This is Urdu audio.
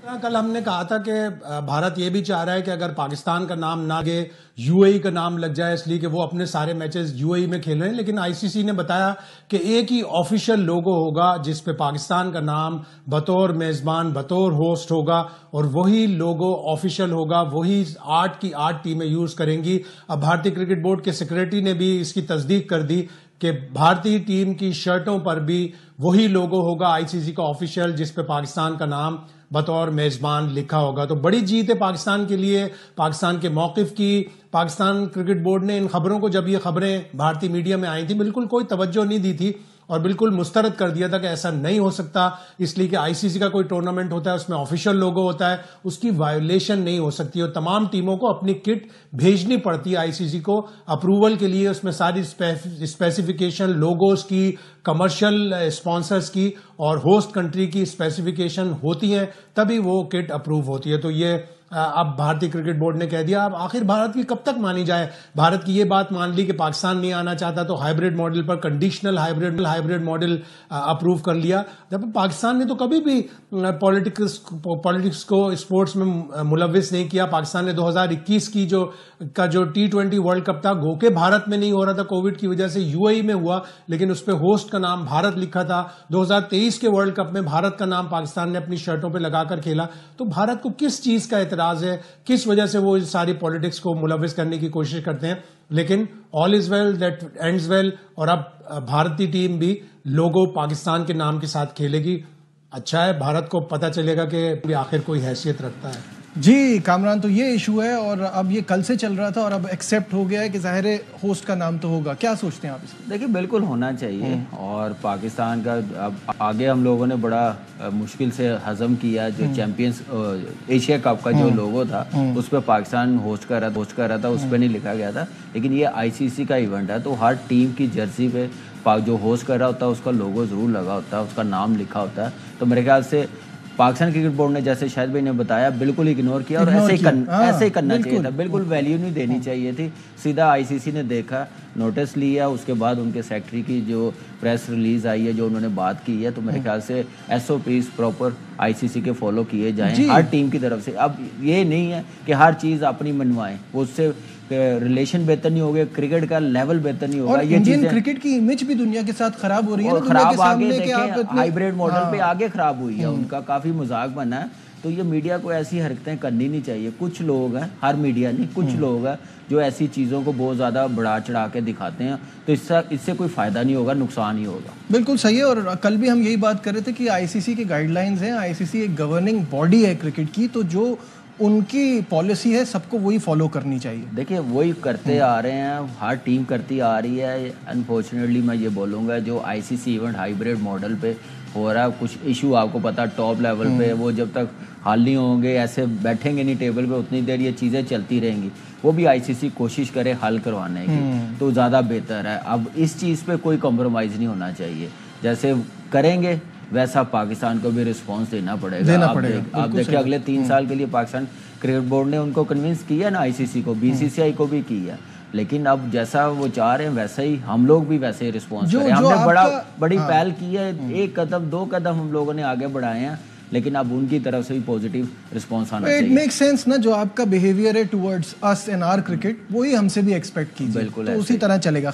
کل ہم نے کہا تھا کہ بھارت یہ بھی چاہ رہا ہے کہ اگر پاکستان کا نام نہ لگے یو اے ای کا نام لگ جائے، اس لیے کہ وہ اپنے سارے میچز یو اے ای میں کھیل رہے ہیں، لیکن آئی سی سی نے بتایا کہ ایک ہی آفیشیل لوگو ہوگا جس پہ پاکستان کا نام بطور میزبان بطور ہوسٹ ہوگا، اور وہی لوگو آفیشیل ہوگا، وہی 8 کی 8 ٹیمیں یوز کریں گی۔ اب بھارتی کرکٹ بورڈ کے سیکریٹری نے بھی اس کی تصدیق کر دی کہ بھارتی ٹیم کی شرٹوں پر بھی وہی لوگو ہوگا آئی سی سی کا آفیشیل، جس پہ پاکستان کا نام بطور میزبان لکھا ہوگا۔ تو بڑی جیت ہے پاکستان کے لیے، پاکستان کے موقف کی۔ پاکستان کرکٹ بورڈ نے ان خبروں کو، جب یہ خبریں بھارتی میڈیا میں آئی تھیں، بالکل کوئی توجہ نہیں دی تھی اور بالکل مسترد کر دیا تھا کہ ایسا نہیں ہو سکتا، اس لیے کہ آئی سی سی کا کوئی ٹورنامنٹ ہوتا ہے، اس میں آفیشیل لوگو ہوتا ہے، اس کی وائیولیشن نہیں ہو سکتی، اور تمام ٹیموں کو اپنی کٹ بھیجنی پڑتی ہے آئی سی سی کو اپروول کے لیے۔ اس میں ساری اسپیسیفیکیشن لوگوز کی، کمرشل اسپانسرز کی اور ہوسٹ کنٹری کی اسپیسیفیکیشن ہوتی ہیں، تبھی وہ کٹ اپروو ہوتی ہے۔ تو یہ اب بھارتی کرکٹ بورڈ نے کہہ دیا۔ اب آخر بھارت کی کب تک مانی جائے؟ بھارت کی یہ بات مان لی کہ پاکستان نہیں آنا چاہتا، تو ہائیبرڈ ماڈل پر کنڈیشنل ہائیبرڈ ماڈل اپروو کر لیا۔ جب پاکستان نے تو کبھی بھی پولیٹکس کو اسپورٹس میں ملوث نہیں کیا۔ پاکستان نے 2021 کی جو T20 ورلڈ کپ تھا، گو کہ بھارت میں نہیں ہو رہا تھا کووڈ کی وجہ سے، یو اے ای میں ہوا، لیکن اس پہ ہوسٹ کا نام بھارت لکھا تھا۔ 2023 کے ورلڈ کپ میں بھارت کا نام پاکستان نے اپنی شرٹوں پہ لگا کر کھیلا۔ تو بھارت کو کس چیز کا اعتراض ہے، کس وجہ سے وہ ساری پولیٹکس کو ملوث کرنے کی کوشش کرتے ہیں؟ لیکن آل از ویل دیٹ اینڈز ویل، اور اب بھارتی ٹیم بھی لوگو پاکستان کے نام کے ساتھ کھیلے گی۔ اچھا ہے، بھارت کو پتہ چلے گا کہ آخر کوئی حیثیت رکھتا ہے۔ جی کامران، تو یہ ایشو ہے، اور اب یہ کل سے چل رہا تھا اور اب ایکسیپٹ ہو گیا ہے کہ ظاہر ہوسٹ کا نام تو ہوگا۔ کیا سوچتے ہیں آپ اس میں؟ دیکھیں بالکل ہونا چاہیے، اور پاکستان کا اب آگے ہم لوگوں نے بڑا مشکل سے ہضم کیا، جو چیمپئنز ایشیا کپ کا جو لوگو تھا اس پہ پاکستان ہوسٹ کر رہا تھا، اس پہ نہیں لکھا گیا تھا، لیکن یہ آئی سی سی کا ایونٹ ہے، تو ہر ٹیم کی جرسی پہ جو ہوسٹ کر رہا ہوتا ہے اس کا لوگو ضرور لگا ہوتا ہے، اس کا نام لکھا ہوتا ہے۔ تو میرے خیال سے پاکستان کرکٹ بورڈ نے، جیسے شاہد بھائی نے بتایا، بالکل اگنور کیا، اور ایسے ہی کرنا چاہیے تھا، بالکل ویلیو نہیں دینی چاہیے تھی۔ سیدھا آئی سی سی نے دیکھا، نوٹس لیا، اس کے بعد ان کے سیکٹری کی جو پریس ریلیز آئی ہے، جو انہوں نے بات کی ہے، تو میرے خیال سے ایس او پیز پراپر آئی سی سی کے فالو کیے جائیں ہر ٹیم کی طرف سے۔ اب یہ نہیں ہے کہ ہر چیز اپنی منوائیں، وہ اس سے ریلیشن بہتر نہیں ہوگا، کرکٹ کا لیول بہتر نہیں ہوگا۔ یہ انڈین کرکٹ کی امیج بھی دنیا کے ساتھ خراب ہو رہی ہے، خراب آگے دیکھیں ہائیبرڈ ماڈل پہ آگے خراب ہوئی ہے، ان کا کافی مذاق بنا ہے۔ تو یہ میڈیا کو ایسی حرکتیں کرنی نہیں چاہیے۔ کچھ لوگ ہیں، ہر میڈیا نہیں، کچھ لوگ ہیں جو ایسی چیزوں کو بہت زیادہ بڑھا چڑھا کے دکھاتے ہیں، تو اس سے کوئی فائدہ نہیں ہوگا، نقصان ہی ہوگا۔ بالکل صحیح ہے، اور کل بھی ہم یہی بات کر رہے تھے کہ آئی سی سی کی گائیڈ لائنز ہیں، آئی سی سی ایک گورننگ باڈی ہے کرکٹ کی، تو جو ان کی پالیسی ہے سب کو وہی فالو کرنی چاہیے۔ دیکھیں وہی کرتے آ رہے ہیں، ہر ٹیم کرتی آ رہی ہے۔ انفارچونیٹلی میں یہ بولوں گا، جو آئی سی سی ایونٹ ہائیبرڈ ماڈل پہ ہو رہا ہے، کچھ ایشو آپ کو پتا ٹاپ لیول پہ، وہ جب تک حل نہیں ہوں گے، ایسے بیٹھیں گے نہیں ٹیبل پہ، اتنی دیر یہ چیزیں چلتی رہیں گی۔ وہ بھی آئی سی سی کوشش کرے حل کروانے کی، تو زیادہ بہتر ہے۔ اب اس چیز پہ کوئی کمپرومائز نہیں ہونا چاہیے، جیسے کریں گے ویسا پاکستان کو بھی رسپانس دینا پڑے گا۔ آپ دیکھیں اگلے 3 سال کے لیے پاکستان کرکٹ بورڈ نے ان کو کنونس کیا نا، آئی سی سی کو، بی سی سی آئی کو بھی کیا، لیکن اب جیسا وہ چاہ رہے ہیں ویسا ہی ہم لوگ بھی ویسے ہی رسپانس کریں۔ ہم نے بڑی پہل کی ہے، 1 قدم 2 قدم ہم لوگوں نے آگے بڑھائے ہیں، لیکن اب ان کی طرف سے بھی پازیٹیو رسپانس آنا چاہیے۔ اٹ میک سینس نا، جو آپ کا بیہیویئر ہے ٹورڈز اس اینڈ آر کرکٹ، وہی ہم سے بھی ایکسپیکٹ کیجیے، تو اسی طرح چلے گا۔